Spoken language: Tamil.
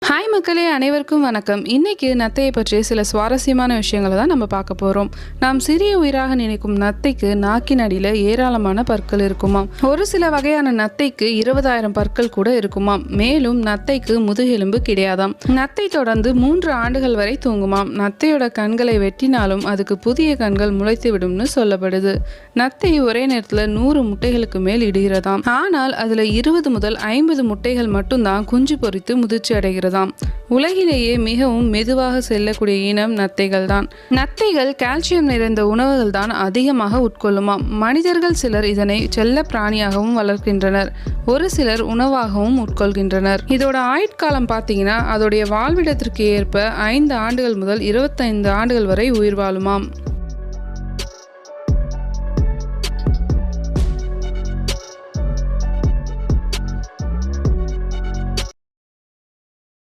ஹாய் மக்களே, அனைவருக்கும் வணக்கம். இன்னைக்கு நத்தையை பற்றி சில சுவாரஸ்யமான விஷயங்களை தான் நம்ம பார்க்க போகிறோம். நாம் சிறிய உயிராக நினைக்கும் நத்தைக்கு நாக்கின் அடியில் ஏராளமான பற்கள் இருக்குமாம். ஒரு சில வகையான நத்தைக்கு 20,000 பற்கள் கூட இருக்குமாம். மேலும் நத்தைக்கு முதுகெலும்பு கிடையாதாம். நத்தை தொடர்ந்து 3 ஆண்டுகள் வரை தூங்குமாம். நத்தையோட கண்களை வெட்டினாலும் அதுக்கு புதிய கண்கள் முளைத்து விடும்னு சொல்லப்படுது. நத்தை ஒரே நேரத்தில் 100 முட்டைகளுக்கு மேல் இடுகிறதாம். ஆனால் அதில் 20 முதல் 50 முட்டைகள் மட்டும்தான் குஞ்சு பொரித்து முதிர்ச்சி அடைகிறது. உலகிலேயே மிகவும் மெதுவாக செல்லக்கூடிய இனம் நத்தைகள் தான். நத்தைகள் கால்சியம் நிறைந்த உணவுகள் தான் அதிகமாக உட்கொள்ளுமாம். மனிதர்கள் சிலர் இதனை செல்ல பிராணியாகவும் வளர்க்கின்றனர். ஒரு சிலர் உணவாகவும் உட்கொள்கின்றனர். இதோட ஆயுட்காலம் பார்த்தீங்கன்னா அதோடைய வாழ்விடத்திற்கு ஏற்ப 5 ஆண்டுகள் முதல் 25 ஆண்டுகள் வரை உயிர் வாழுமாம்.